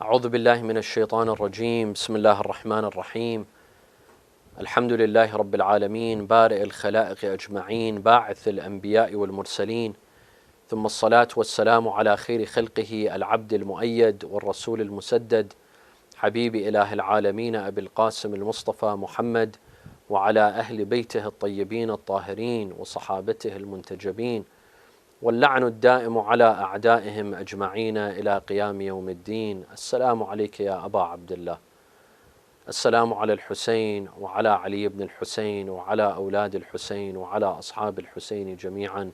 أعوذ بالله من الشيطان الرجيم. بسم الله الرحمن الرحيم. الحمد لله رب العالمين، بارئ الخلائق أجمعين، باعث الأنبياء والمرسلين، ثم الصلاة والسلام على خير خلقه العبد المؤيد والرسول المسدد، حبيب إله العالمين أبي القاسم المصطفى محمد، وعلى أهل بيته الطيبين الطاهرين وصحابته المنتجبين، واللعن الدائم على أعدائهم أجمعين إلى قيام يوم الدين. السلام عليك يا أبا عبد الله، السلام على الحسين وعلى علي بن الحسين وعلى أولاد الحسين وعلى أصحاب الحسين جميعا،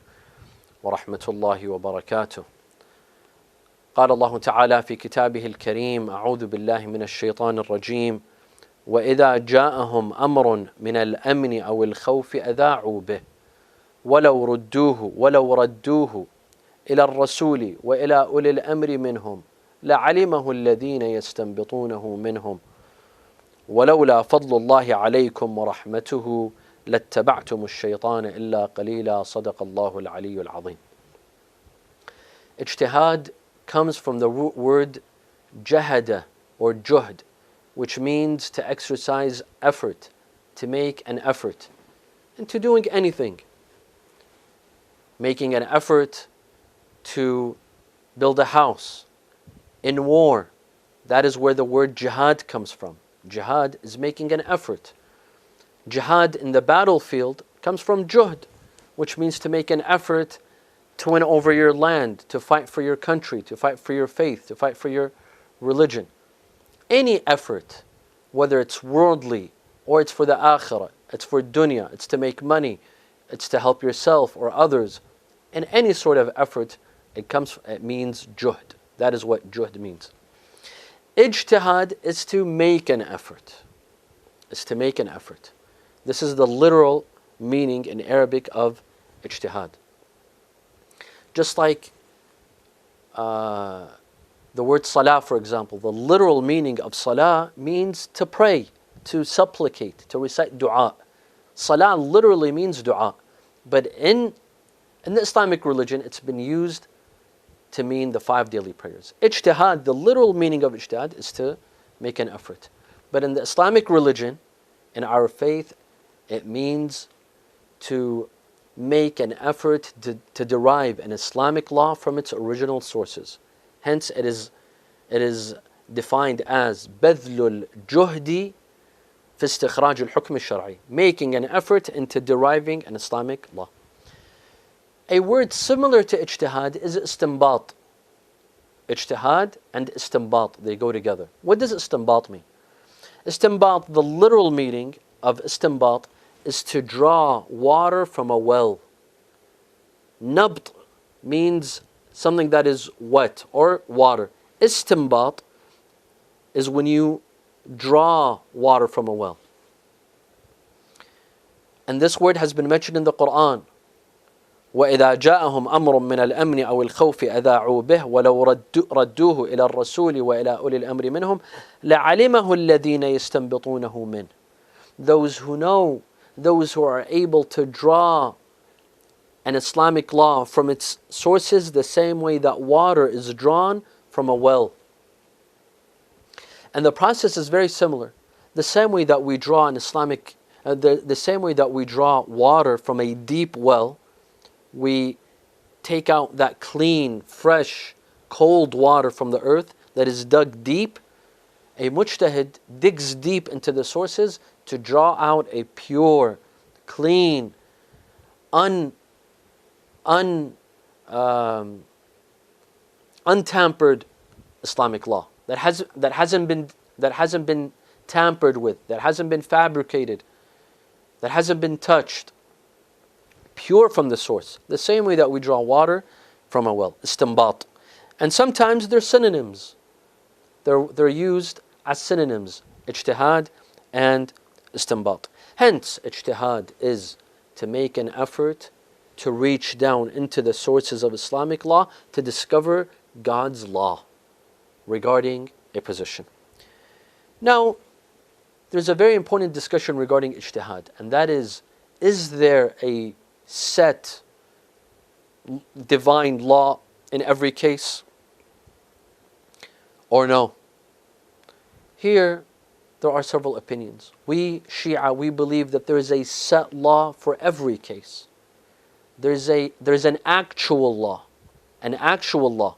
ورحمة الله وبركاته. قال الله تعالى في كتابه الكريم: أعوذ بالله من الشيطان الرجيم: وإذا جاءهم أمر من الأمن أو الخوف أذاعوا به ولو ردوه إلى الرسول وإلى أولي الأمر منهم لعلمه الذين يستنبطونه منهم ولولا فضل الله عليكم ورحمته لاتبعتم الشيطان إلا قليلا. صدق الله العلي العظيم. Ijtihad comes from the root word jahada or juhd, which means to exercise effort, to make an effort into doing anything. Making an effort to build a house. In war, that is where the word jihad comes from. Jihad is making an effort. Jihad in the battlefield comes from juhd, which means to make an effort to win over your land, to fight for your country, to fight for your faith, to fight for your religion. Any effort, whether it's worldly or it's for the akhirah, it's for dunya, it's to make money, it's to help yourself or others, in any sort of effort, it means juhd. That is what juhd means. Ijtihad is to make an effort. It's to make an effort. This is the literal meaning in Arabic of ijtihad. Just like the word salah, for example, the literal meaning of salah means to pray, to supplicate, to recite dua. Salah literally means dua. But in the Islamic religion, it's been used to mean the 5 daily prayers. Ijtihad, the literal meaning of ijtihad is to make an effort. But in the Islamic religion, in our faith, it means to make an effort to derive an Islamic law from its original sources. Hence, it is defined as بذل الجهد في استخراج الحكم الشرعي, making an effort into deriving an Islamic law. A word similar to ijtihad is istinbat. Ijtihad and istinbat, they go together. What does istinbat mean? Istinbat, the literal meaning of istinbat is to draw water from a well. Nabt means something that is wet or water. Istinbat is when you draw water from a well. And this word has been mentioned in the Quran. وإذا جاءهم أمر من الأمن أو الخوف أذاعوا به ولو ردوه إلى الرسول وإلى أولي الأمر منهم لعلمه الذين يستنبطونه منه. Those who know, those who are able to draw an Islamic law from its sources the same way that water is drawn from a well. And the process is very similar. The same way that we draw an Islamic, the same way that we draw water from a deep well, we take out that clean, fresh, cold water from the earth that is dug deep. A mujtahid digs deep into the sources to draw out a pure, clean, untampered Islamic law that hasn't been tampered with, that hasn't been fabricated, that hasn't been touched. Pure from the source, the same way that we draw water from a well, istinbat. And sometimes they're synonyms. They're used as synonyms, ijtihad and istinbat. Hence, ijtihad is to make an effort to reach down into the sources of Islamic law to discover God's law regarding a position. Now, there's a very important discussion regarding ijtihad, and that is there a set divine law in every case? Or no? Here, there are several opinions. We, Shia, we believe that there is a set law for every case. There's an actual law. An actual law.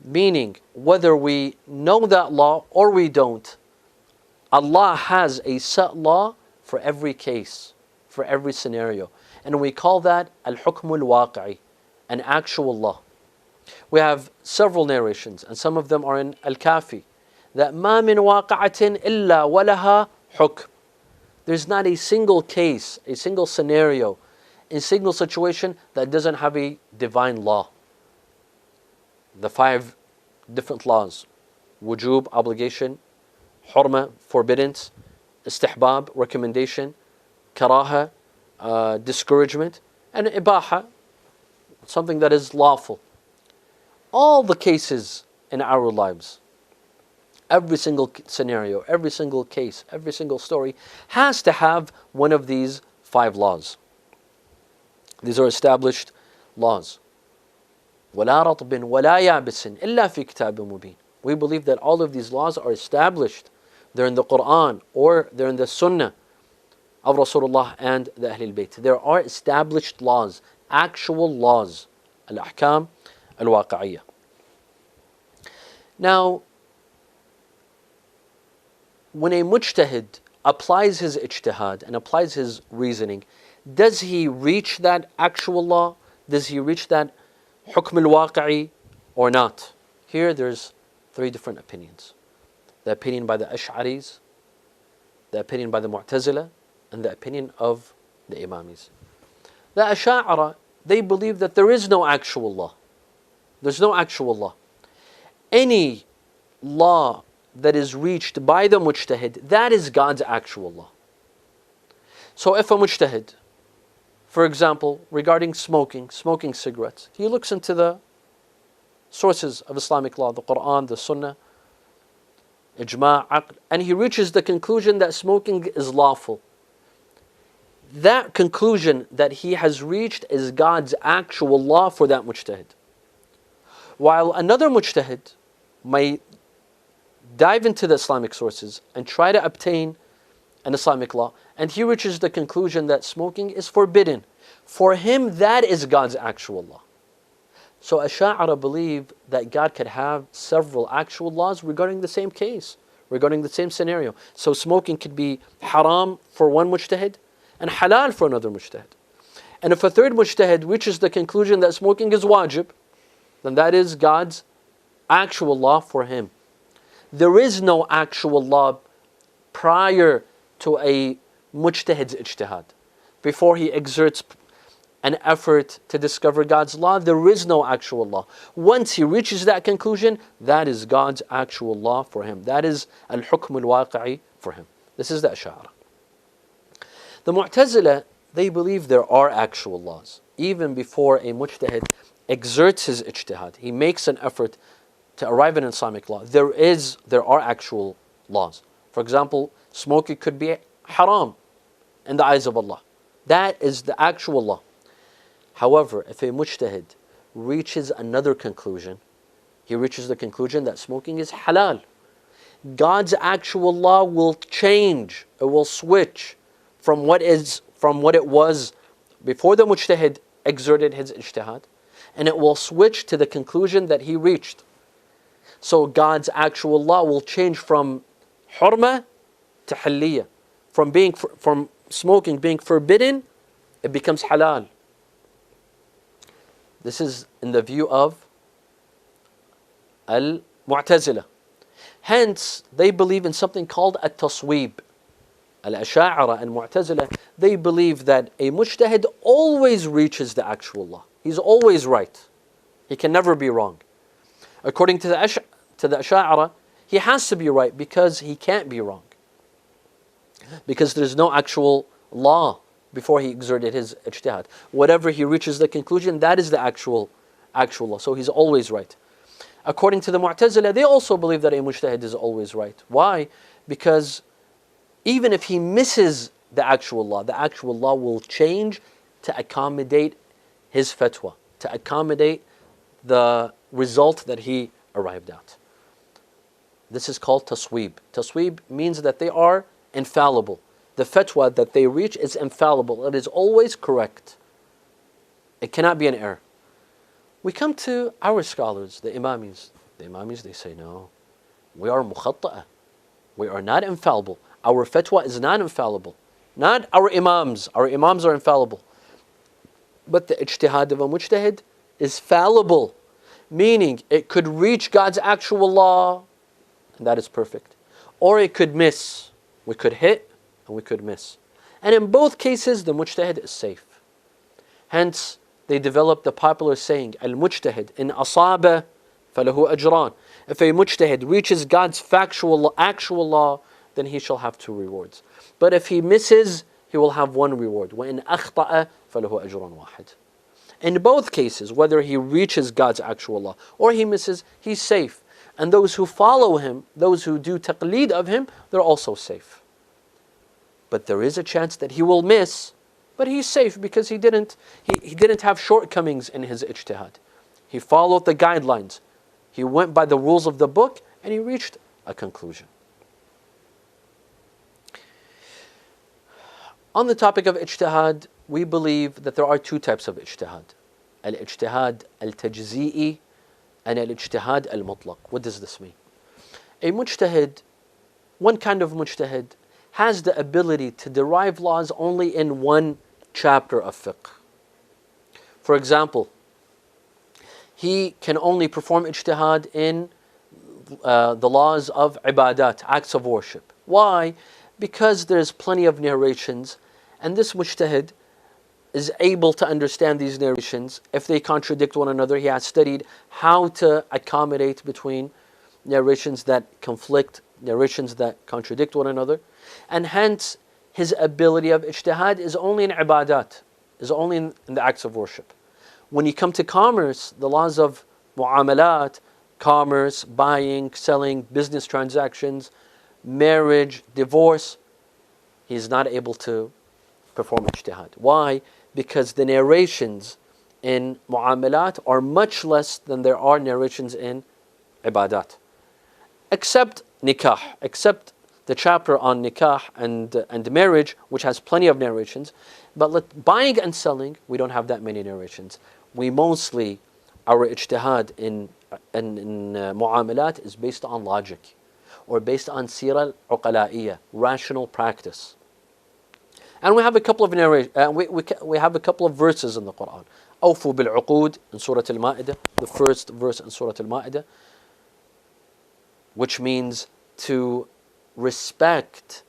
Meaning, whether we know that law or we don't, Allah has a set law for every case, for every scenario. And we call that al-hukm al-waqi'i, an actual law. We have several narrations, and some of them are in Al-Kafi, that مَا مِن وَاقَعَةٍ إِلَّا وَلَهَا حُكْم. There's not a single case, a single scenario, a single situation that doesn't have a divine law. The 5 different laws: wujub, obligation; hurma, forbiddance; istihbab, recommendation; karaha, discouragement; and ibaha, something that is lawful. All the cases in our lives, every single scenario, every single case, every single story has to have one of these 5 laws. These are established laws. وَلَا رَطْبٍ وَلَا يَابِسٍ إِلَّا فِي كِتَابٍ مُبِينٍ. We believe that all of these laws are established. They're in the Quran or they're in the Sunnah of Rasulullah and the Ahlul Bayt. There are established laws, actual laws, al-ahkam al-waqi'iyya. Now, when a mujtahid applies his ijtihad and applies his reasoning, does he reach that actual law? Does he reach that hukm al-waqi'i or not? Here there's 3 different opinions. The opinion by the Ash'aris, the opinion by the Mu'tazila, and the opinion of the Imamis. The Ash'ara, they believe that there is no actual law. There's no actual law. Any law that is reached by the mujtahid, that is God's actual law. So if a mujtahid, for example, regarding smoking cigarettes, he looks into the sources of Islamic law, the Quran, the Sunnah, ijma', aql, and he reaches the conclusion that smoking is lawful. That conclusion that he has reached is God's actual law for that mujtahid. While another mujtahid may dive into the Islamic sources and try to obtain an Islamic law, and he reaches the conclusion that smoking is forbidden. For him, that is God's actual law. So Ash'ara believe that God could have several actual laws regarding the same case, regarding the same scenario. So smoking could be haram for one mujtahid and halal for another mujtahid. And if a third mujtahid reaches the conclusion that smoking is wajib, then that is God's actual law for him. There is no actual law prior to a mujtahid's ijtihad. Before he exerts an effort to discover God's law, there is no actual law. Once he reaches that conclusion, that is God's actual law for him. That is al-hukm al-waqi'i for him. This is the Ash'ara. The Mu'tazila, they believe there are actual laws. Even before a mujtahid exerts his ijtihad, he makes an effort to arrive at an Islamic law, there are actual laws. For example, smoking could be haram in the eyes of Allah. That is the actual law. However, if a mujtahid reaches another conclusion, he reaches the conclusion that smoking is halal, God's actual law will change. It will switch from what it was before the mujtahid exerted his ijtihad, and it will switch to the conclusion that he reached. So God's actual law will change from hurma to haliyya. From smoking being forbidden, it becomes halal. This is in the view of al-Mu'tazila. Hence, they believe in something called at-tasweeb. Al-Ash'ara and Mu'tazila, they believe that a mujtahid always reaches the actual law. He's always right. He can never be wrong. According to the Ash'ara, he has to be right because he can't be wrong. Because there's no actual law before he exerted his ijtihad. Whatever he reaches the conclusion, that is the actual law. So he's always right. According to the Mu'tazila, they also believe that a mujtahid is always right. Why? Because even if he misses the actual law will change to accommodate his fatwa, to accommodate the result that he arrived at. This is called tasweeb. Tasweeb means that they are infallible. The fatwa that they reach is infallible. It is always correct. It cannot be an error. We come to our scholars, the imamis. The imamis, they say, no, we are mukhatta'a. We are not infallible. Our fatwa is not infallible. Not our imams. Our imams are infallible. But the ijtihad of a mujtahid is fallible. Meaning, it could reach God's actual law, and that is perfect. Or it could miss. We could hit, and we could miss. And in both cases, the mujtahid is safe. Hence, they developed the popular saying, Al-mujtahid in asaba falahu ajran. If a mujtahid reaches God's actual law, then he shall have 2 rewards. But if he misses, he will have 1 reward. وَإِنْ أَخْطَأَ فَلَهُ أَجْرٌ وَاحِدٌ. In both cases, whether he reaches God's actual law or he misses, he's safe. And those who follow him, those who do taqleed of him, they're also safe. But there is a chance that he will miss, but he's safe because he didn't have shortcomings in his ijtihad. He followed the guidelines. He went by the rules of the book and he reached a conclusion. On the topic of ijtihad, we believe that there are 2 types of ijtihad. Al-ijtihad al-tajzi'i and al-ijtihad al-mutlaq. What does this mean? A mujtahid, one kind of mujtahid, has the ability to derive laws only in one chapter of fiqh. For example, he can only perform ijtihad in the laws of ibadat, acts of worship. Why? Because there's plenty of narrations, and this mujtahid is able to understand these narrations. If they contradict one another, he has studied how to accommodate between narrations that conflict, narrations that contradict one another. And hence, his ability of ijtihad is only in ibadat, is only in the acts of worship. When you come to commerce, the laws of mu'amalat, commerce, buying, selling, business transactions, marriage, divorce, he's not able to perform ijtihad. Why? Because the narrations in mu'amalat are much less than there are narrations in ibadat. Except nikah, except the chapter on nikah and marriage, which has plenty of narrations. But buying and selling, we don't have that many narrations. We mostly, our ijtihad in mu'amalat is based on logic, or based on sira al-uqala'iyya, rational practice. And we have a couple of we have a couple of verses in the Quran. Awfu bil-uqud in Surah Al-Ma'idah, the first verse in Surah Al-Ma'idah, which means to respect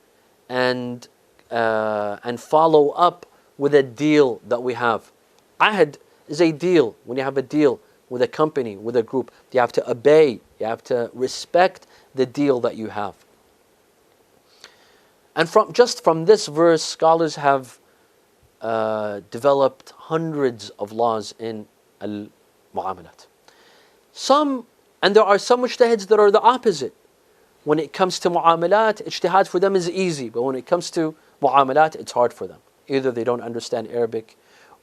and follow up with a deal that we have. Ahd is a deal. When you have a deal with a company, with a group, you have to obey, you have to respect the deal that you have. And from this verse, scholars have developed hundreds of laws in al-mu'amalat. And there are some mujtahids that are the opposite. When it comes to mu'amalat, ijtihad for them is easy, but when it comes to mu'amalat, it's hard for them. Either they don't understand Arabic,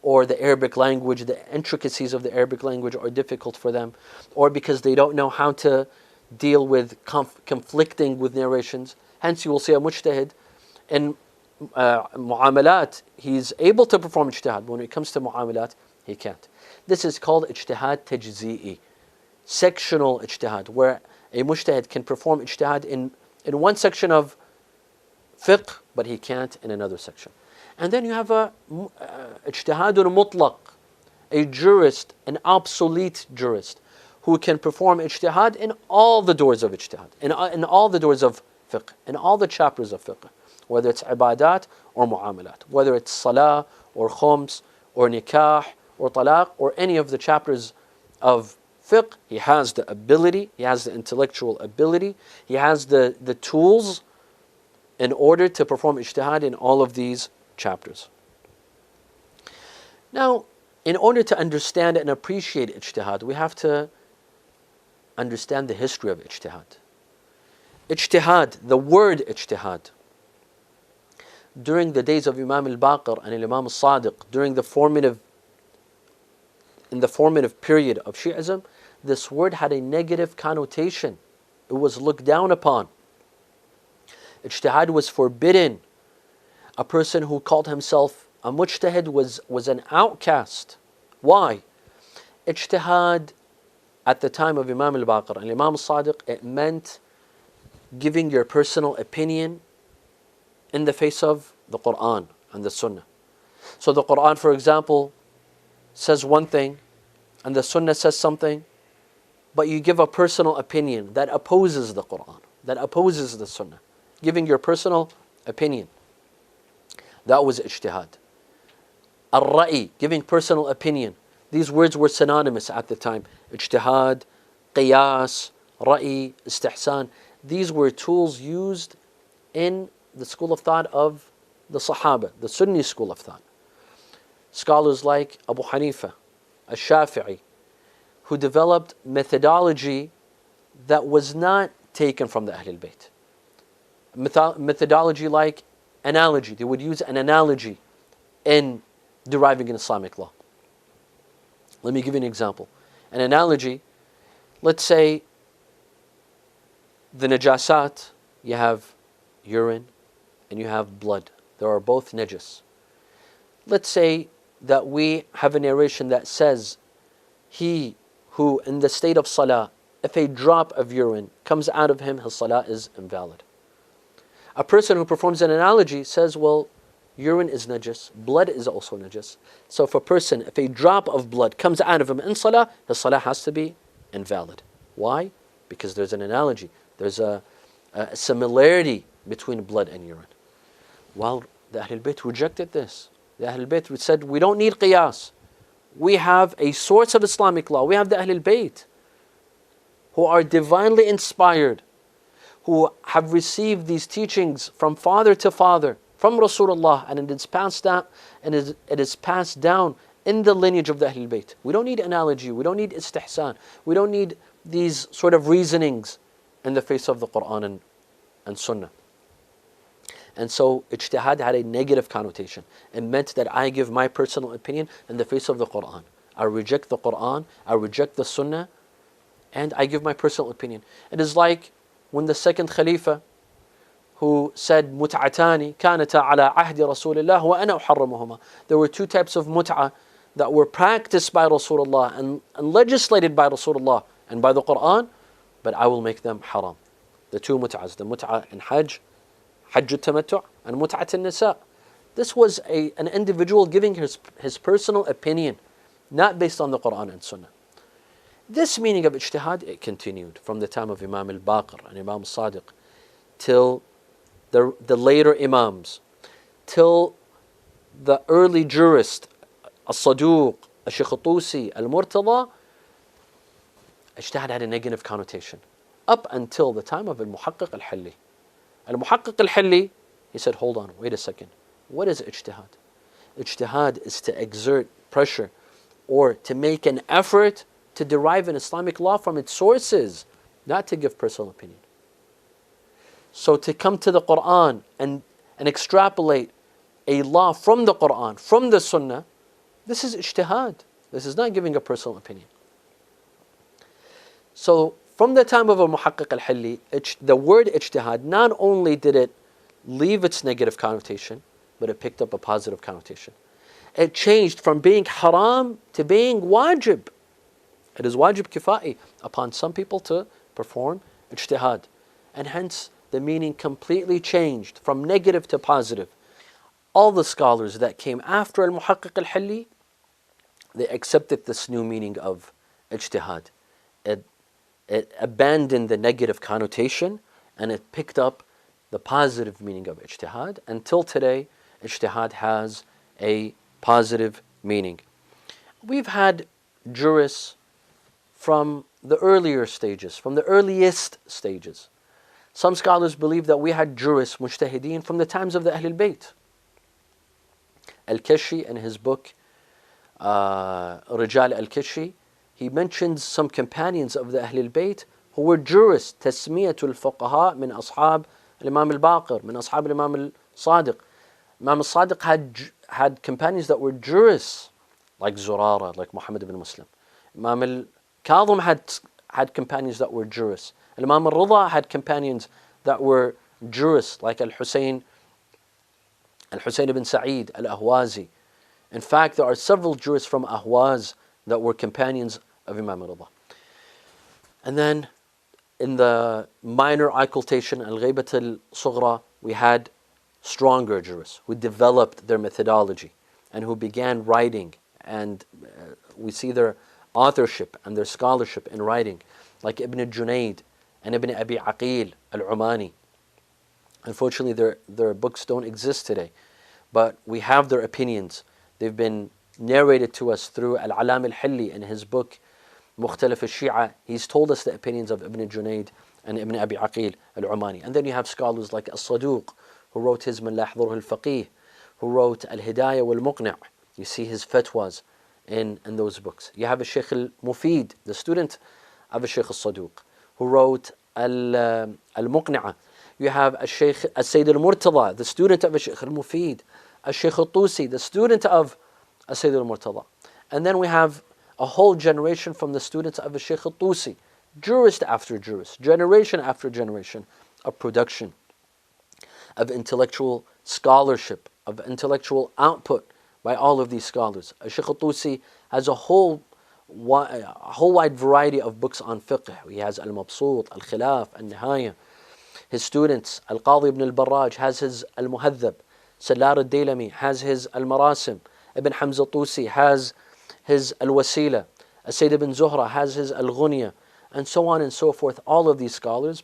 or the Arabic language, the intricacies of the Arabic language are difficult for them, or because they don't know how to deal with conflicting with narrations. Hence, you will see a mujtahid in mu'amalat, he's able to perform ijtihad, but when it comes to mu'amalat, he can't. This is called ijtihad tajzi'i, sectional ijtihad, where a mujtahid can perform ijtihad in one section of fiqh, but he can't in another section. And then you have a ijtihadun mutlaq, a jurist, an obsolete jurist, who can perform ijtihad in all the doors of ijtihad, in all the doors of fiqh, in all the chapters of fiqh, whether it's ibadat or mu'amalat, whether it's salah or khums or nikah or talaq or any of the chapters of fiqh. He has the ability, he has the intellectual ability, he has the tools in order to perform ijtihad in all of these chapters. Now, in order to understand and appreciate ijtihad, we have to understand the history of ijtihad. Ijtihad, the word ijtihad, during the days of Imam al-Baqir and Imam al-Sadiq, during the formative period of Shi'ism, this word had a negative connotation. It was looked down upon. Ijtihad was forbidden. A person who called himself a mujtahid was an outcast. Why? Ijtihad at the time of Imam al-Baqir and Imam al-Sadiq, it meant giving your personal opinion in the face of the Quran and the Sunnah. So the Quran, for example, says one thing and the Sunnah says something, but you give a personal opinion that opposes the Quran, that opposes the Sunnah. Giving your personal opinion. That was ijtihad. Al-Ra'i, giving personal opinion. These words were synonymous at the time. Ijtihad, Qiyas, Ra'i, Istihsan. These were tools used in the school of thought of the Sahaba, the Sunni school of thought. Scholars like Abu Hanifa, Al-Shafi'i, who developed methodology that was not taken from the Ahlul Bayt. Methodology like analogy. They would use an analogy in deriving an Islamic law. Let me give you an example. An analogy, let's say the najasat, you have urine and you have blood. They are both najas. Let's say that we have a narration that says, he who in the state of salah, if a drop of urine comes out of him, his salah is invalid. A person who performs an analogy says, well, urine is najas, blood is also najas. So if a drop of blood comes out of him in salah, the salah has to be invalid. Why? Because there's an analogy. There's a similarity between blood and urine. While the Ahlul Bayt rejected this. The Ahlul Bayt said, we don't need qiyas. We have a source of Islamic law. We have the Ahlul Bayt who are divinely inspired, who have received these teachings from father to father, from Rasulullah, and it is passed down, in the lineage of the Ahlul Bayt. We don't need analogy, we don't need istihsan, we don't need these sort of reasonings in the face of the Quran and Sunnah. And so ijtihad had a negative connotation. It meant that I give my personal opinion in the face of the Quran. I reject the Quran, I reject the Sunnah, and I give my personal opinion. It is like when the second Khalifa, who said mut'atani kanata ala ahdi Rasulillah wa ana uharrimuhuma. There were two types of mut'ah that were practiced by Rasulullah and legislated by Rasulullah and by the Quran, but I will make them haram. The two mut'ahs, the mut'ah in Hajj al-Tamattu' and mut'at al-Nisa. This was an individual giving his personal opinion, not based on the Quran and Sunnah. This meaning of ijtihad, it continued from the time of Imam al-Baqir and Imam al-Sadiq till the later Imams, till the early jurists, al-Saduq, al-Shaykh al-Tusi, al-Murtada. Ijtihad had a negative connotation up until the time of al-Muhaqqiq al-Hilli. Al-Muhaqqiq al-Hilli, he said, hold on, wait a second. What is ijtihad? Ijtihad is to exert pressure or to make an effort to derive an Islamic law from its sources, not to give personal opinion. So to come to the Quran and extrapolate a law from the Quran, from the Sunnah, this is ijtihad. This is not giving a personal opinion. So from the time of al-Muhaqqiq al-Hilli, the word ijtihad, not only did it leave its negative connotation, but it picked up a positive connotation. It changed from being haram to being wajib. It is wajib kifa'i upon some people to perform ijtihad. And hence the meaning completely changed from negative to positive. All the scholars that came after al-Muhaqqiq al-Hilli, they accepted this new meaning of ijtihad. It abandoned the negative connotation and it picked up the positive meaning of ijtihad. Until today, ijtihad has a positive meaning. We've had jurists from the earlier stages, from the earliest stages. Some scholars believe that we had jurists, mujtahideen, from the times of the Ahlul Bayt. Al-Kashi, in his book, Rijal al-Kashi, he mentions some companions of the Ahlul Bayt who were jurists, tasmiyatul fuqaha min ashab al-Imam al-Baqir, min ashab al-Imam al-Sadiq. Imam al-Sadiq had companions that were jurists, like Zurara, like Muhammad ibn Muslim. Imam al-Kadhim had companions that were jurists. Imam al-Rida had companions that were jurists, like Al-Hussein ibn Sa'id al-Ahwazi. In fact, there are several jurists from Ahwaz that were companions of Imam al-Rida. And then in the minor occultation, al-Ghaybat al-Sughra, we had stronger jurists who developed their methodology and who began writing, and we see their authorship and their scholarship in writing, like Ibn Junayd and Ibn Abi Aqil al-Umani. Unfortunately, their books don't exist today, but we have their opinions. They've been narrated to us through Al-Alam al-Hilli in his book Mukhtalif al-Shi'a. He's told us the opinions of Ibn Junayd and Ibn Abi Aqil al-Umani. And then you have scholars like As-Saduq, who wrote his Man La Yahdhuruhu al-Faqih, who wrote Al-Hidayah wal-Muqni'. You see his fatwas in those books. You have a Shaykh al-Mufid, the student of a Shaykh al-Saduq, who wrote Al-Muqni'ah. You have a Shaykh al-Sayyid al-Murtada, the student of a Shaykh al-Mufid, a Shaykh al-Tusi, the student of a Sayyid al-Murtada. And then we have a whole generation from the students of a Shaykh al-Tusi, jurist after jurist, generation after generation of production, of intellectual scholarship, of intellectual output by all of these scholars. Shaykh al-Tusi has a whole wide variety of books on fiqh. He has Al-Mabsut, Al-Khilaf, Al-Nihaya. His students, Al-Qadi ibn al-Barraj has his Al-Muhadhab. Salar al-Daylami has his Al-Marasim. Ibn Hamza al-Tusi has his Al-Wasila. Sayyid ibn Zuhra has his Al-Ghunya, and so on and so forth. All of these scholars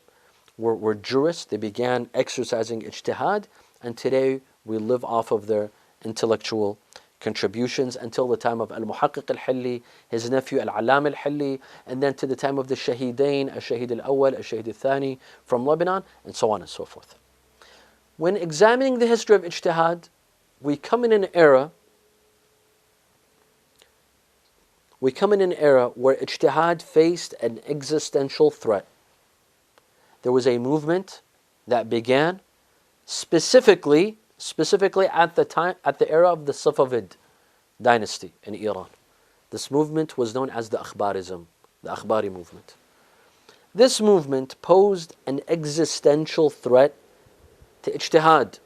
were jurists. They began exercising ijtihad, and today we live off of their intellectual contributions until the time of Al-Muhaqqiq al-Hilli, his nephew Al-Alam al-Hilli, and then to the time of the Shahidain, Al-Shahid al-Awwal, Al-Shahid al-Thani from Lebanon, and so on and so forth. When examining the history of ijtihad, we come in an era where ijtihad faced an existential threat. There was a movement that began specifically at the era of the Safavid dynasty in Iran. This movement was known as the Akhbarism, the Akhbari movement. This movement posed an existential threat to ijtihad.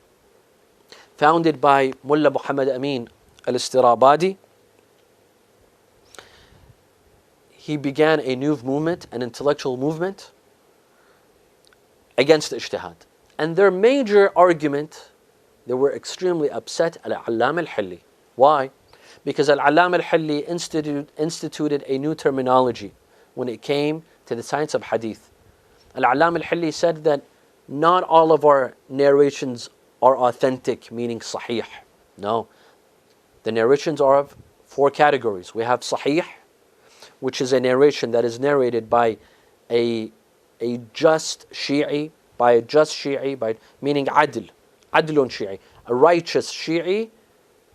Founded by Mullah Muhammad Amin al-Istirabadi, he began a new movement, an intellectual movement against ijtihad. And their major argument, they were extremely upset at Al-Allam al-Hilli. Why? Because Al-Allam al-Hilli instituted a new terminology when it came to the science of hadith. Al-Allam al-Hilli said that not all of our narrations are authentic, meaning sahih. No. The narrations are of four categories. We have sahih, which is a narration that is narrated by a just Shi'i, meaning adlun Shi'i, a righteous Shi'i.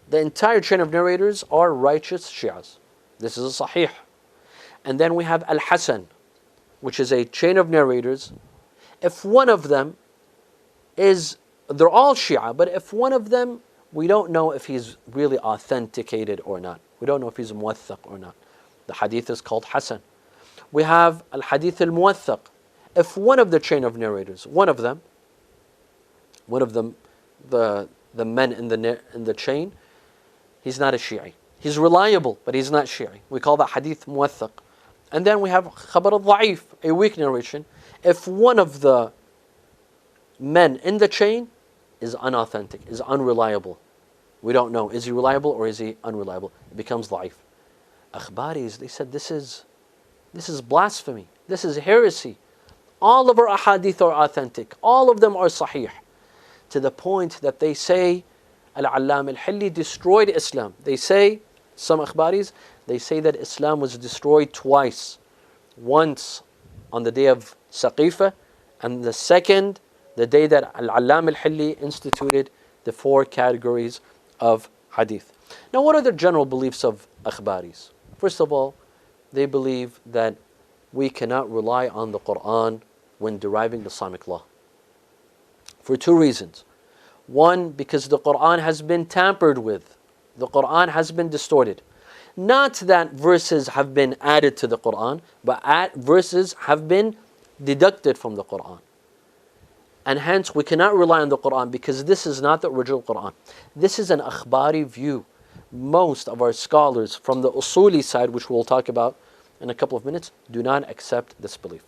The entire chain of narrators are righteous Shi'as. This is a sahih. And then we have al-Hasan, which is a chain of narrators. If one of them they're all Shia, but if one of them, we don't know if he's really authenticated or not. We don't know if he's muwathaq or not. The hadith is called Hasan. We have al-Hadith al-Muwathaq. If one of the chain of narrators, one of them, the men in the chain, he's not a Shi'i. He's reliable, but he's not Shi'i. We call that Hadith Muwathaq. And then we have Khabar al-Da'if, a weak narration. If one of the men in the chain is unauthentic, is unreliable, we don't know, is he reliable or is he unreliable? It becomes Da'if. Akhbaris, they said this is blasphemy, this is heresy. All of our ahadith are authentic, all of them are sahih, to the point that they say Al-Allam al-Hilli destroyed Islam. They say, some akhbaris, they say that Islam was destroyed twice. Once on the day of Saqifa, and the second, the day that Al-Allam al-Hilli instituted the four categories of hadith. Now, what are the general beliefs of akhbaris? First of all, they believe that we cannot rely on the Quran when deriving Islamic law. For two reasons. One, because the Quran has been tampered with. The Quran has been distorted. Not that verses have been added to the Quran, but verses have been deducted from the Quran. And hence we cannot rely on the Quran because this is not the original Quran. This is an akhbari view. Most of our scholars from the usuli side, which we'll talk about in a couple of minutes, do not accept this belief.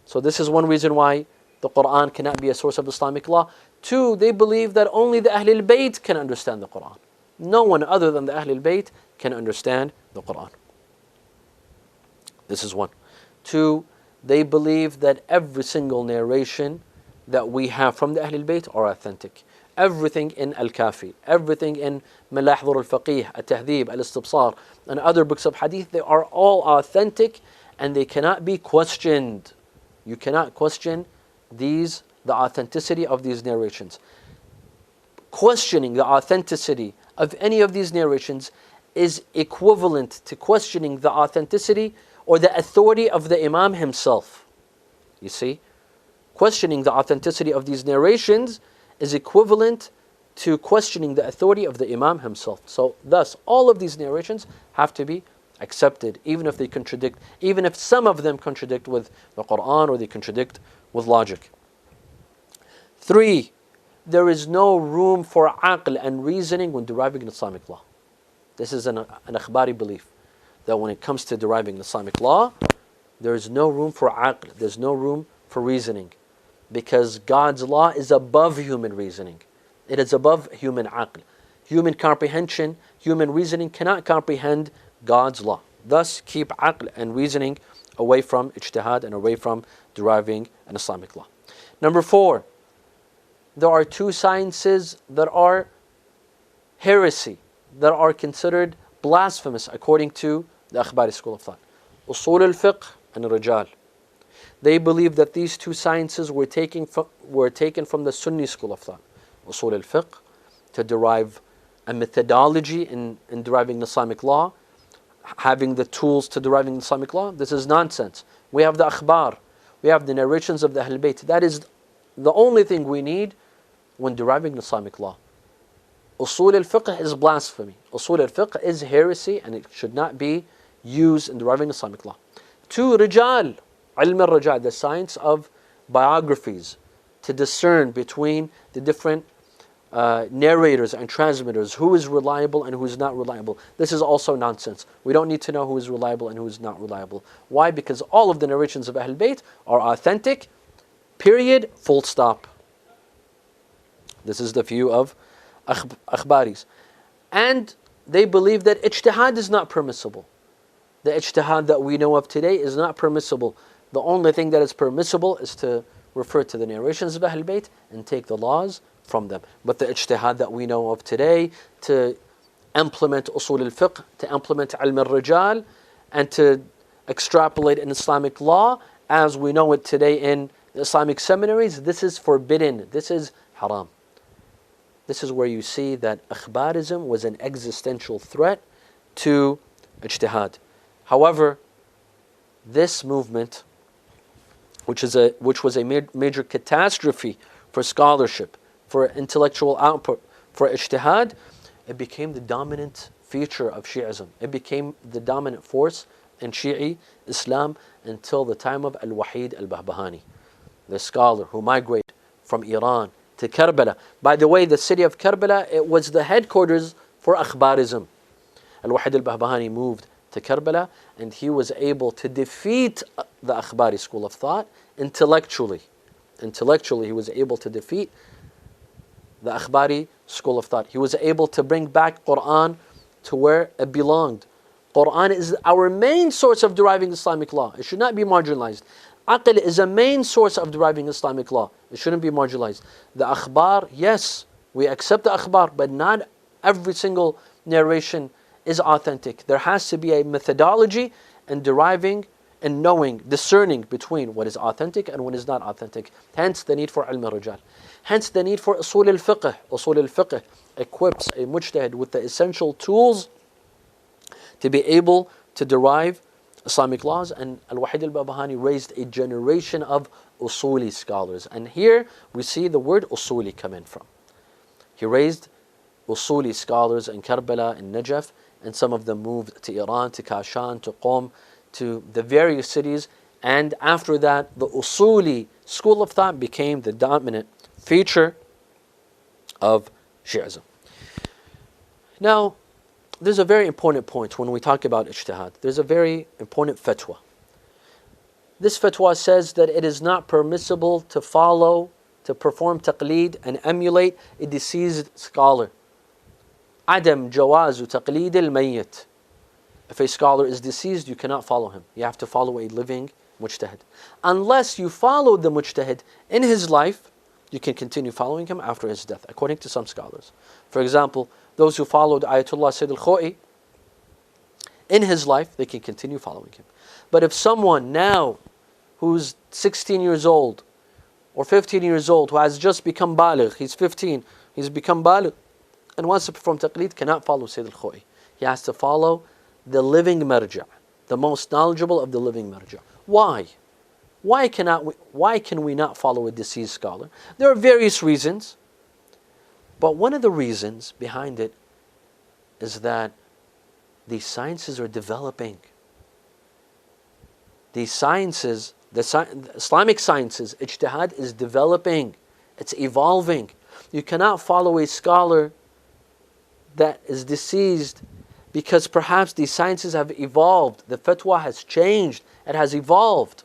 So this is one reason why the Quran cannot be a source of Islamic law. Two, they believe that only the Ahlul Bayt can understand the Quran. No one other than the Ahlul Bayt can understand the Quran. This is one. Two, they believe that every single narration that we have from the Ahlul Bayt are authentic. Everything in Al-Kafi, everything in Malahdur al-Faqih, Al-Tahdhib, Al-Istibsar, and other books of hadith, they are all authentic and they cannot be questioned. You cannot question the authenticity of these narrations. Questioning the authenticity of any of these narrations is equivalent to questioning the authenticity or the authority of the Imam himself. You see? Questioning the authenticity of these narrations is equivalent to questioning the authority of the Imam himself. So thus, all of these narrations have to be accepted, even if they contradict, even if some of them contradict with the Quran or they contradict with logic. Three, there is no room for aql and reasoning when deriving Islamic law. This is an akhbari belief, that when it comes to deriving Islamic law, there is no room for aql, there's no room for reasoning. Because God's law is above human reasoning. It is above human aql. Human comprehension, human reasoning cannot comprehend God's law. Thus, keep aql and reasoning away from ijtihad and away from deriving an Islamic law. Number four, there are two sciences that are heresy, that are considered blasphemous according to the Akhbari school of thought. Usul al-fiqh and rijal. They believe that these two sciences were taken from the Sunni school of thought. Usul al-fiqh, to derive a methodology in deriving Islamic law, having the tools to deriving Islamic law. This is nonsense. We have the akhbar, we have the narrations of the Ahlul Bayt. That is the only thing we need when deriving Islamic law. Usul al-fiqh is blasphemy. Usul al-fiqh is heresy and it should not be used in deriving Islamic law. Two, rijal. Ilm al-Rajal, the science of biographies, to discern between the different narrators and transmitters, who is reliable and who is not reliable. This is also nonsense. We don't need to know who is reliable and who is not reliable. Why? Because all of the narrations of Ahlul Bayt are authentic, period, full stop. This is the view of akhbaris. And they believe that ijtihad is not permissible. The ijtihad that we know of today is not permissible. The only thing that is permissible is to refer to the narrations of Ahlul Bayt and take the laws from them. But the ijtihad that we know of today, to implement usul al-fiqh, to implement ilm al-rijal, and to extrapolate an Islamic law as we know it today in the Islamic seminaries, this is forbidden. This is haram. This is where you see that akhbarism was an existential threat to ijtihad. However, this movement, which was a major catastrophe for scholarship, for intellectual output, for ijtihad, it became the dominant feature of Shi'ism. It became the dominant force in Shi'i Islam until the time of Al-Wahid Al-Bahbahani, the scholar who migrated from Iran to Karbala. By the way, the city of Karbala, it was the headquarters for akhbarism. Al-Wahid Al-Bahbahani moved to Karbala and he was able to defeat the Akhbari school of thought intellectually. Intellectually, he was able to defeat the Akhbari school of thought. He was able to bring back Quran to where it belonged. Quran is our main source of deriving Islamic law. It should not be marginalized. Aql is a main source of deriving Islamic law. It shouldn't be marginalized. The akhbar, yes, we accept the akhbar, but not every single narration is authentic. There has to be a methodology in deriving and knowing, discerning between what is authentic and what is not authentic. Hence the need for ilm al-rijal. Hence the need for usul al-fiqh. Usul al-fiqh equips a mujtahid with the essential tools to be able to derive Islamic laws. And Al-Wahid Al-Bahbahani raised a generation of usuli scholars. And here we see the word usuli come in from. He raised usuli scholars in Karbala, in Najaf, and some of them moved to Iran, to Kashan, to Qom, to the various cities. And after that, the Usuli school of thought became the dominant feature of Shi'ism. Now, there's a very important point when we talk about ijtihad. There's a very important fatwa. This fatwa says that it is not permissible to follow, to perform taqleed and emulate a deceased scholar. Adam jawazu taqleed al-mayyit. If a scholar is deceased, you cannot follow him. You have to follow a living mujtahid. Unless you follow the mujtahid in his life, you can continue following him after his death, according to some scholars. For example, those who followed Ayatollah Sayyid al-Khoi in his life, they can continue following him. But if someone now who's 16 years old or 15 years old, who has just become baligh, he's 15, he's become baligh, and wants to perform taqleed, cannot follow Sayyid al-Khoi. He has to follow the living marja', the most knowledgeable of the living marja'. Why? Why can we not follow a deceased scholar? There are various reasons, but one of the reasons behind it is that these sciences are developing. These sciences, the Islamic sciences, ijtihad is developing. It's evolving. You cannot follow a scholar that is deceased because perhaps these sciences have evolved. The fatwa has changed. It has evolved.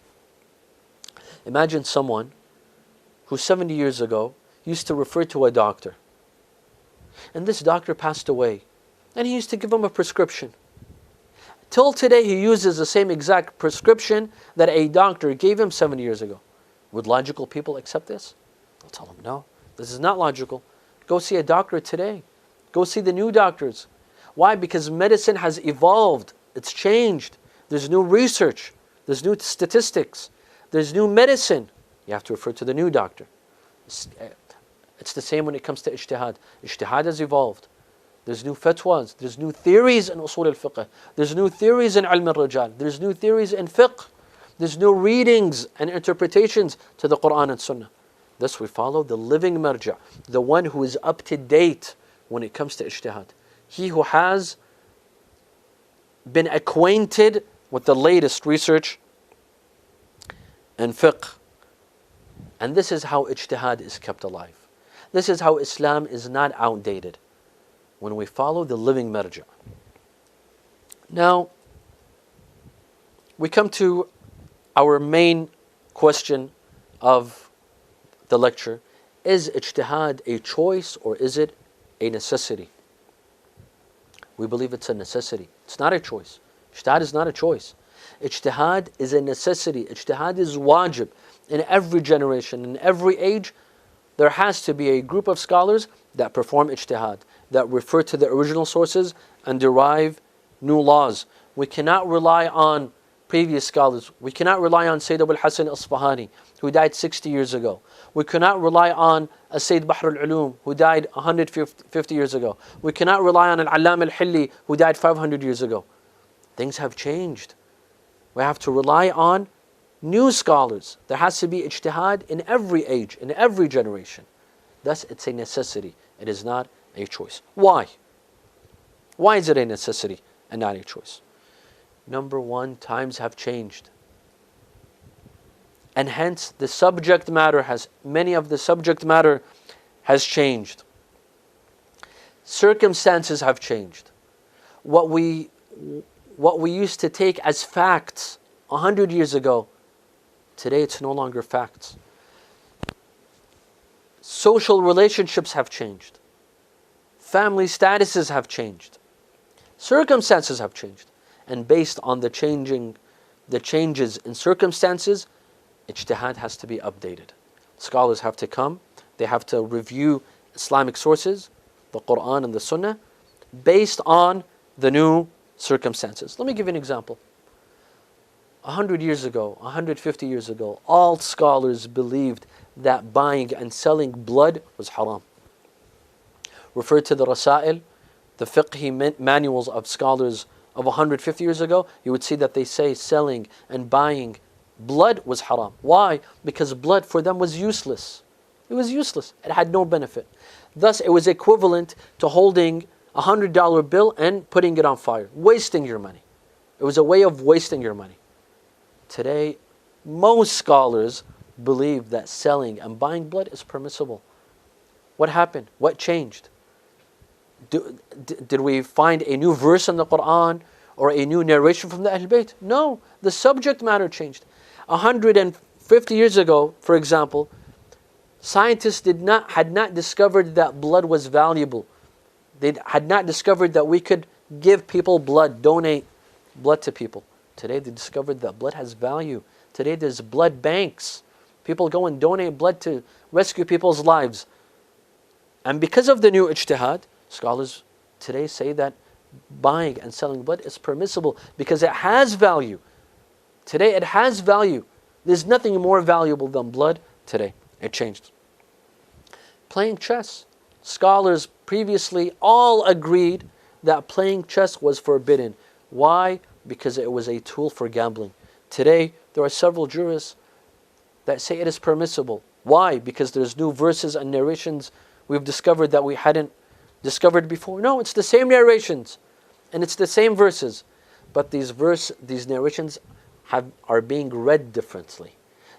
Imagine someone who 70 years ago used to refer to a doctor. And this doctor passed away. And he used to give him a prescription. Till today he uses the same exact prescription that a doctor gave him 70 years ago. Would logical people accept this? I'll tell them, no, this is not logical. Go see a doctor today. Go see the new doctors. Why? Because medicine has evolved. It's changed. There's new research. There's new statistics. There's new medicine. You have to refer to the new doctor. It's the same when it comes to ijtihad. Ijtihad has evolved. There's new fatwas. There's new theories in usul al-fiqh. There's new theories in ilm al-rajal. There's new theories in fiqh. There's new readings and interpretations to the Quran and Sunnah. Thus we follow the living marja', the one who is up to date when it comes to ijtihad. He who has been acquainted with the latest research and fiqh. And this is how ijtihad is kept alive. This is how Islam is not outdated, when we follow the living marja'. Now, we come to our main question of the lecture. Is ijtihad a choice or is it a necessity? We believe it's a necessity. It's not a choice. Ijtihad is not a choice. Ijtihad is a necessity. Ijtihad is wajib. In every generation, in every age, there has to be a group of scholars that perform ijtihad, that refer to the original sources and derive new laws. We cannot rely on previous scholars. We cannot rely on Sayyid Abul Hasan Isfahani, who died 60 years ago. We cannot rely on Sayyid Bahr al-Ulum, who died 150 years ago. We cannot rely on Al-Allam al-Hilli, who died 500 years ago. Things have changed. We have to rely on new scholars. There has to be ijtihad in every age, in every generation. Thus, it's a necessity. It is not a choice. Why? Why is it a necessity and not a choice? Number one, times have changed. And hence, the subject matter has changed. Circumstances have changed. What we used to take as facts 100 years ago, today it's no longer facts. Social relationships have changed. Family statuses have changed. Circumstances have changed. And based on the changes in circumstances, ijtihad has to be updated. Scholars have to come, they have to review Islamic sources, the Quran and the Sunnah, based on the new circumstances. Let me give you an example. 100 years ago, 150 years ago, all scholars believed that buying and selling blood was haram. Refer to the Rasail, the fiqhi manuals of scholars of 150 years ago, you would see that they say selling and buying blood was haram. Why? Because blood for them was useless. It was useless. It had no benefit. Thus, it was equivalent to holding $100 bill and putting it on fire, wasting your money. It was a way of wasting your money. Today, most scholars believe that selling and buying blood is permissible. What happened? What changed? Did we find a new verse in the Quran or a new narration from the Ahl Bayt? No, the subject matter changed. 150 years ago, for example, scientists had not discovered that blood was valuable. They had not discovered that we could give people blood, donate blood to people. Today they discovered that blood has value. Today there's blood banks. People go and donate blood to rescue people's lives. And because of the new ijtihad, scholars today say that buying and selling blood is permissible because it has value. Today it has value. There's nothing more valuable than blood today. It changed. Playing chess. Scholars previously all agreed that playing chess was forbidden. Why? Because it was a tool for gambling. Today, there are several jurists that say it is permissible. Why? Because there's new verses and narrations we've discovered that we hadn't discovered before. No, it's the same narrations and it's the same verses, but these narrations are being read differently.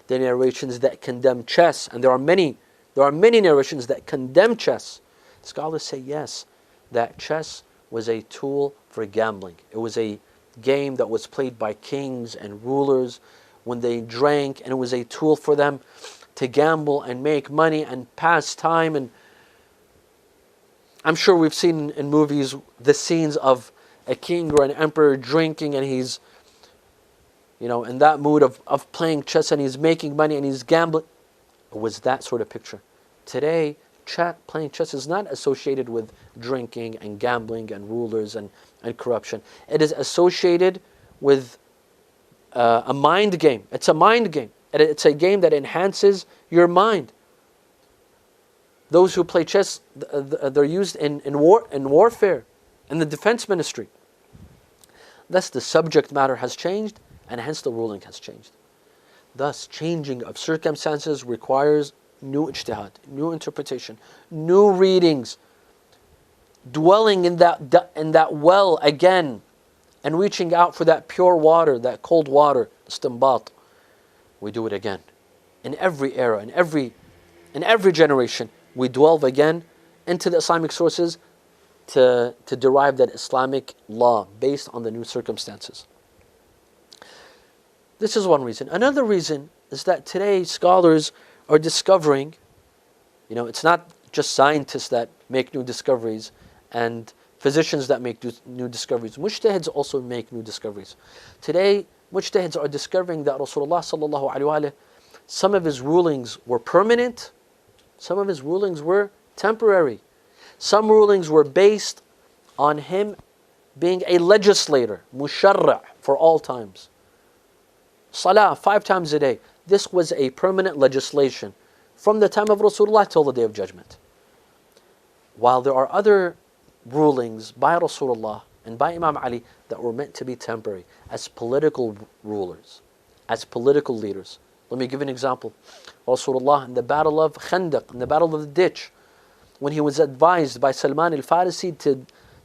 The narrations that condemn chess, and there are many narrations that condemn chess. Scholars say yes, that chess was a tool for gambling. It was a game that was played by kings and rulers when they drank, and it was a tool for them to gamble and make money and pass time. And I'm sure we've seen in movies the scenes of a king or an emperor drinking, and he's, in that mood of playing chess, and he's making money and he's gambling. It was that sort of picture. Today, playing chess is not associated with drinking and gambling and rulers and corruption. It is associated with a mind game. It's a mind game. It's a game that enhances your mind. Those who play chess, they're used in warfare, in the defense ministry. Thus, the subject matter has changed, and hence the ruling has changed. Thus, changing of circumstances requires new ijtihad, new interpretation, new readings, dwelling in that well again, and reaching out for that pure water, that cold water, istinbat. We do it again. In every era, in every generation, we delve again into the Islamic sources to derive that Islamic law based on the new circumstances. This is one reason. Another reason is that today scholars are discovering, it's not just scientists that make new discoveries and physicians that make new discoveries. Mujtahids also make new discoveries. Today, mujtahids are discovering that Rasulullah sallallahu alaihi wasallam, some of his rulings were permanent, some of his rulings were temporary. Some rulings were based on him being a legislator, musharra' for all times. Salah 5 times a day. This was a permanent legislation from the time of Rasulullah till the Day of Judgment. While there are other rulings by Rasulullah and by Imam Ali that were meant to be temporary, as political rulers, as political leaders. Let me give an example. Rasulullah in the battle of Khandaq, in the battle of the ditch, when he was advised by Salman al-Farisi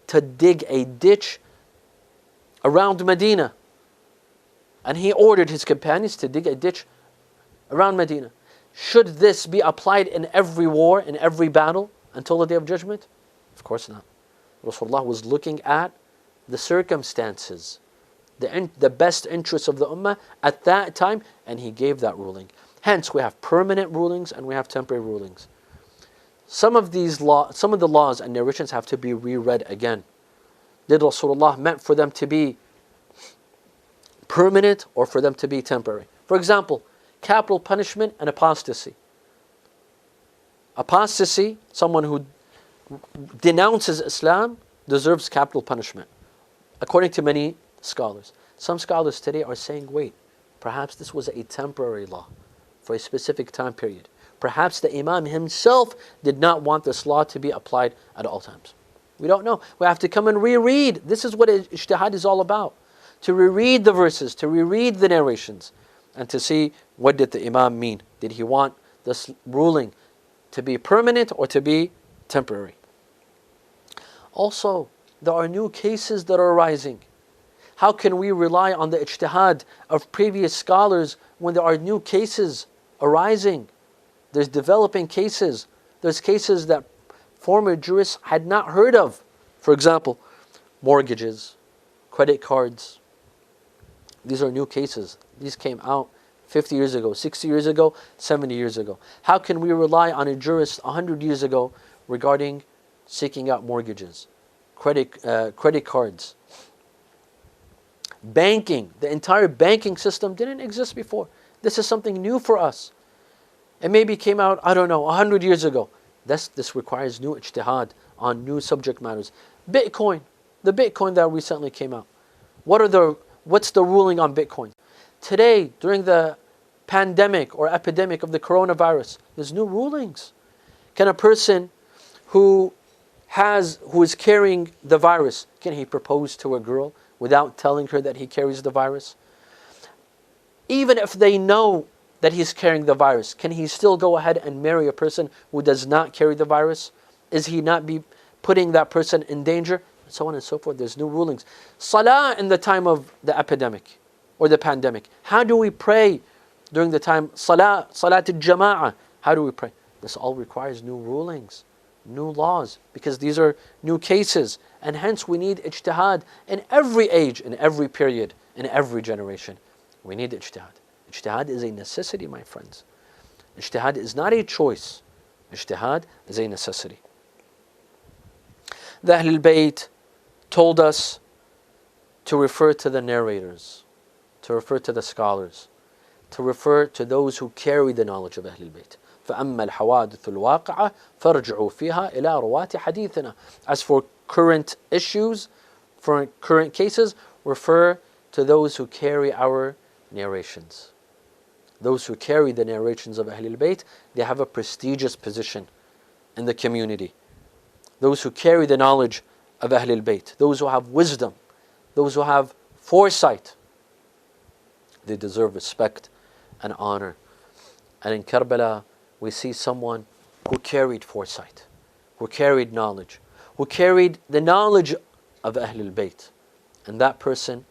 to dig a ditch around Medina, and he ordered his companions to dig a ditch around Medina. Should this be applied in every war, in every battle, until the Day of Judgment? Of course not. Rasulullah was looking at the circumstances, the best interests of the ummah at that time, and he gave that ruling. Hence, we have permanent rulings and we have temporary rulings. Some of the laws and narrations have to be reread again. Did Rasulullah meant for them to be permanent or for them to be temporary? For example, capital punishment and apostasy. Apostasy, someone who denounces Islam, deserves capital punishment, according to many scholars. Some scholars today are saying, wait, perhaps this was a temporary law for a specific time period. Perhaps the Imam himself did not want this law to be applied at all times. We don't know. We have to come and reread. This is what Ijtihad is all about. To reread the verses, to reread the narrations, and to see what did the Imam mean. Did he want this ruling to be permanent or to be temporary? Also, there are new cases that are arising. How can we rely on the ijtihad of previous scholars when there are new cases arising? There's developing cases. There's cases that former jurists had not heard of. For example, mortgages, credit cards. These are new cases. These came out 50 years ago, 60 years ago, 70 years ago. How can we rely on a jurist 100 years ago regarding seeking out mortgages, credit cards? Banking, the entire banking system didn't exist before. This is something new for us. It maybe came out, I don't know, 100 years ago. This requires new ijtihad on new subject matters. Bitcoin, the Bitcoin that recently came out. What's the ruling on Bitcoin? Today, during the pandemic or epidemic of the coronavirus, there's new rulings. Can a person who is carrying the virus, can he propose to a girl without telling her that he carries the virus? Even if they know that he's carrying the virus, can he still go ahead and marry a person who does not carry the virus? Is he not be putting that person in danger? And so on and so forth. There's new rulings. Salah in the time of the epidemic or the pandemic. How do we pray during the time? Salat al-Jama'ah. How do we pray? This all requires new rulings, new laws, because these are new cases. And hence we need ijtihad in every age, in every period, in every generation. We need ijtihad. Ijtihad is a necessity, my friends. Ijtihad is not a choice. Ijtihad is a necessity. The Ahlul Bayt told us to refer to the narrators, to refer to the scholars, to refer to those who carry the knowledge of Ahlul Bayt. فَأَمَّا الْحَوَادِثُ الْوَاقِعَةِ فَارْجِعُوا فِيهَا إِلَىٰ رُوَاةِ حَدِيثِنَا. As for current issues, for current cases, refer to those who carry our narrations. Those who carry the narrations of Ahlul Bayt, they have a prestigious position in the community. Those who carry the knowledge of Ahlul Bayt, those who have wisdom, those who have foresight, they deserve respect and honor. And in Karbala, we see someone who carried foresight, who carried knowledge, who carried the knowledge of Ahlul Bayt. And that person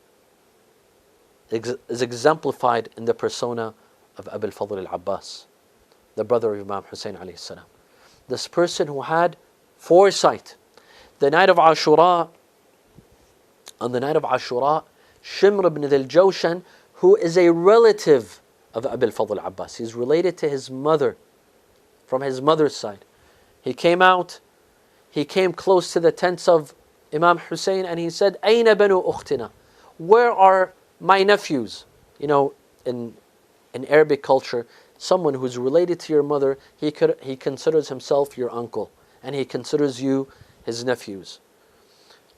is exemplified in the persona of Abu al-Fadl al-Abbas, the brother of Imam Hussein alayhi salam. This person who had foresight. The night of Ashura, on the night of Ashura, Shimr ibn al-Jawshan, who is a relative of Abu al-Fadl al-Abbas, he's related to his mother, from his mother's side. He came close to the tents of Imam Hussein and he said, Ayna banu ukhtina? Where are my nephews? You know, in Arabic culture, someone who's related to your mother, he considers himself your uncle, and he considers you his nephews.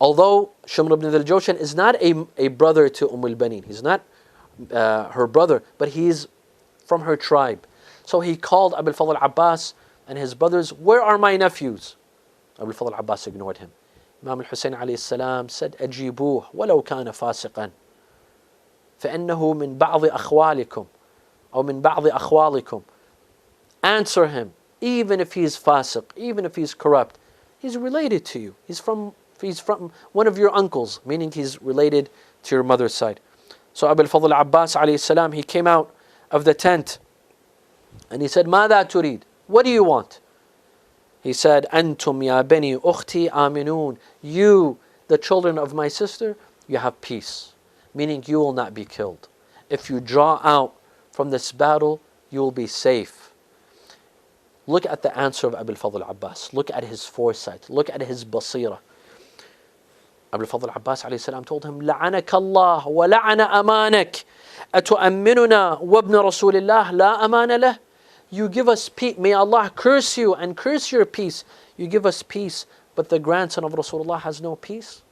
Although Shimr ibn al-Jawshan is not a brother to al-Banin, he's not her brother, but he's from her tribe. So he called Abu al-Fadl al-Abbas and his brothers, where are my nephews? Abu al-Fadl al-Abbas ignored him. Imam al-Hussein alayhi salam said, أجيبوه ولو كان فاسقا فإنه من بعض أخوالكم أو من بعض أخوالكم. Answer him, even if he's fasiq, even if he's corrupt, he's related to you. He's from one of your uncles, meaning he's related to your mother's side. So Abu al-Fadl al-Abbas alayhi salam, he came out of the tent and he said, ماذا تريد? What do you want? He said, أنتم يا بني أختي آمنون. You, the children of my sister, you have peace, meaning you will not be killed. If you draw out from this battle, you will be safe. Look at the answer of Abu al-Fadl al-Abbas. Look at his foresight. Look at his basira. Abu al-Fadl al-Abbas alayhi salam told him, لعنك الله ولعن أمانك أتؤمننا وابن رسول الله لا أمان له. You give us peace. May Allah curse you and curse your peace. You give us peace, but the grandson of Rasulullah has no peace.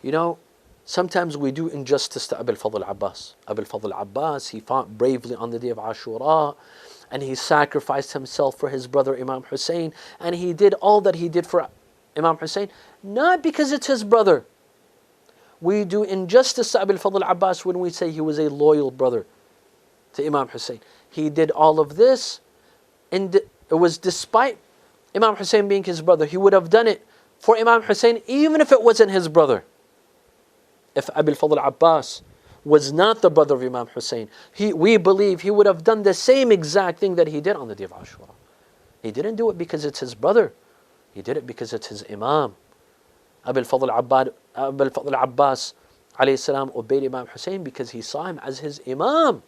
You know, sometimes we do injustice to Abu al-Fadl al-Abbas. Abu al-Fadl al-Abbas, he fought bravely on the day of Ashura, and he sacrificed himself for his brother Imam Hussein, and he did all that he did for Imam Hussein, not because it's his brother. We do injustice to Abu al-Fadl al-Abbas when we say he was a loyal brother to Imam Hussein. He did all of this, and it was despite Imam Hussein being his brother. He would have done it for Imam Hussein, even if it wasn't his brother. If Abil Fadl Abbas was not the brother of Imam Hussein, we believe he would have done the same exact thing that he did on the day of Ashura. He didn't do it because it's his brother. He did it because it's his Imam. Abil Fadl Abbas alayhi salam obeyed Imam Hussein because he saw him as his Imam.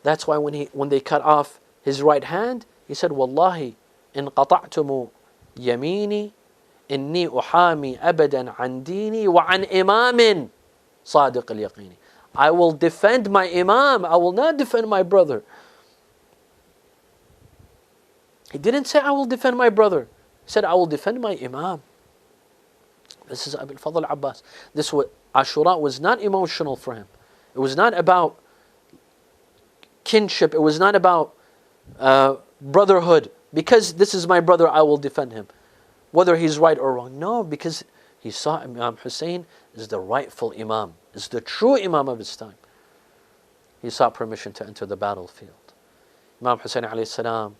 That's why when they cut off his right hand, he said, Wallahi, in qata'tumu yamini, inni uhami abadan an dini wa an imamin sadiq al-yaqini. I will defend my Imam. I will not defend my brother. He didn't say, I will defend my brother. He said, I will defend my Imam. This is Abil Fadl Abbas. Ashura was not emotional for him. It was not about kinship. It was not about brotherhood. Because this is my brother, I will defend him. Whether he's right or wrong. No, because he saw Imam Hussein is the rightful Imam, is the true Imam of his time. He sought permission to enter the battlefield. Imam Hussein alayhi salam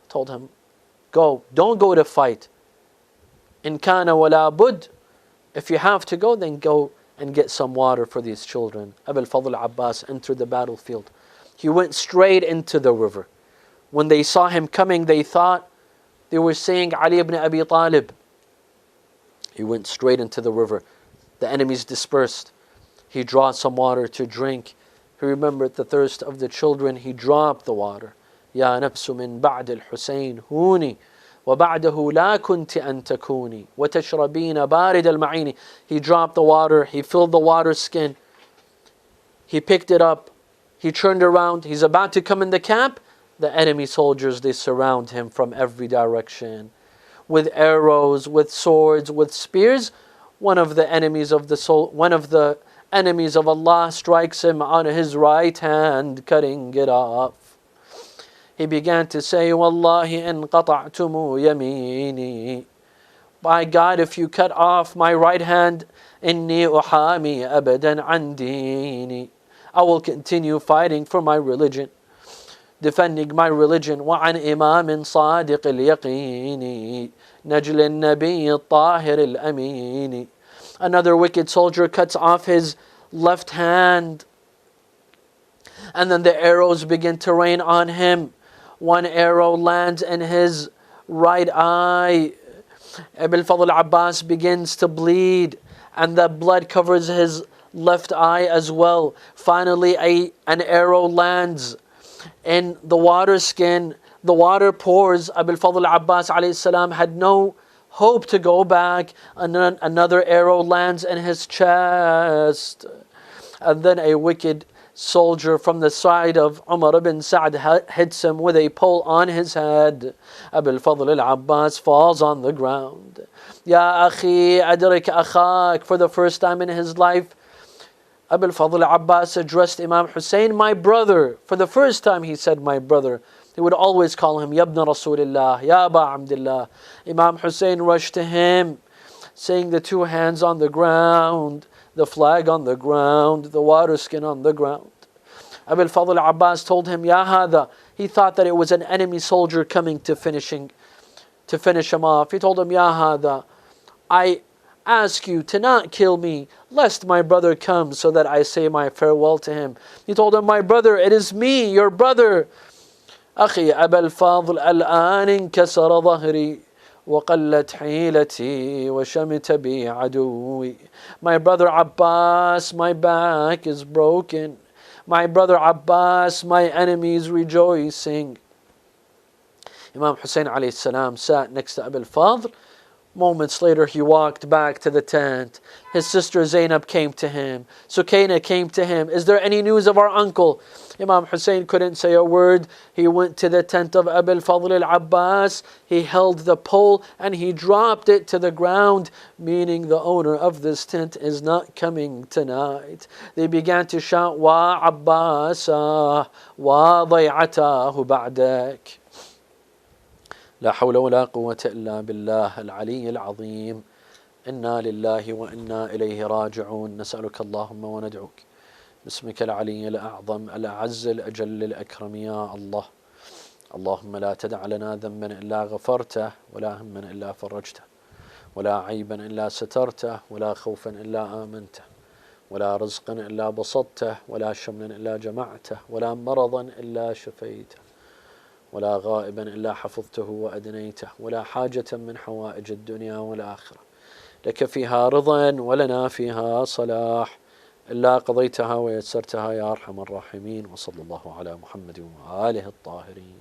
told him, go, don't go to fight. In kana wala bud. If you have to go, then go and get some water for these children. Abil Fadl Abbas entered the battlefield. He went straight into the river. When they saw him coming, they thought they were saying Ali ibn Abi Talib. He went straight into the river. The enemies dispersed. He drawed some water to drink. He remembered the thirst of the children. He dropped the water. يا نفس من بعد الحسين هوني وبعده لا كنت أن تكوني وتشربين بارد المعين. He dropped the water. He filled the water skin. He picked it up. He turned around. He's about to come in the camp. The enemy soldiers, they surround him from every direction with arrows, with swords, with spears. One of the enemies of Allah strikes him on his right hand, cutting it off. He began to say, Wallahi in qata'tumu yamini. By God, if you cut off my right hand, inni uhami abadan an dini. I will continue fighting for my religion, defending my religion. وعن إمام صادق اليقين نجل النبي الطاهر الأمين. Another wicked soldier cuts off his left hand, and then the arrows begin to rain on him. One arrow lands in his right eye. Abil Fadl Abbas begins to bleed, and the blood covers his left eye as well. Finally, an arrow lands in the water skin. The water pours. Abil Fadl Abbas alayhi salam had no hope to go back. And then another arrow lands in his chest. And then a wicked soldier from the side of Umar ibn Sa'd hits him with a pole on his head. Abil Fadl al-Abbas falls on the ground. Ya akhi, adrik akhak. For the first time in his life, Abil Fadl Abbas addressed Imam Hussein, my brother. For the first time he said, my brother. He would always call him, Yabna Rasulillah, Ya Aba Abdullah. Imam Hussein rushed to him, saying the two hands on the ground, the flag on the ground, the water skin on the ground. Abil Fadl Abbas told him, Ya Hada. He thought that it was an enemy soldier coming to finish him off. He told him, Ya Hada, I ask you to not kill me, lest my brother come so that I say my farewell to him. He told him, my brother, it is me, your brother. أخي أبا الفاضل الآن انكسر ظهري وقلت حيلتي وشمت بي عدوي. My brother Abbas, my back is broken. My brother Abbas, my enemy is rejoicing. Imam Hussein alayhi salam sat next to Abil Fadl. Moments later, he walked back to the tent. His sister Zainab came to him. Sukaina came to him. Is there any news of our uncle? Imam Hussein couldn't say a word. He went to the tent of Abil Fadl al-Abbas. He held the pole and he dropped it to the ground, meaning the owner of this tent is not coming tonight. They began to shout, Wa Abbasa, wa day'atahu ba'dak. لا حول ولا قوة إلا بالله العلي العظيم. إنا لله وإنا إليه راجعون. نسألك اللهم وندعوك باسمك العلي الأعظم الأعز الأجل الأكرم يا الله. اللهم لا تدع لنا ذنبا إلا غفرته ولا هما إلا فرجته ولا عيبا إلا سترته، ولا خوفا إلا آمنته، ولا رزقا إلا بسطته، ولا شملا إلا جمعته، ولا مرضا إلا شفيته، ولا غائبا إلا حفظته وأدنيته، ولا حاجة من حوائج الدنيا والآخرة لك فيها رضا ولنا فيها صلاح إلا قضيتها ويسرتها يا أرحم الراحمين. وصلى الله على محمد وآله الطاهرين.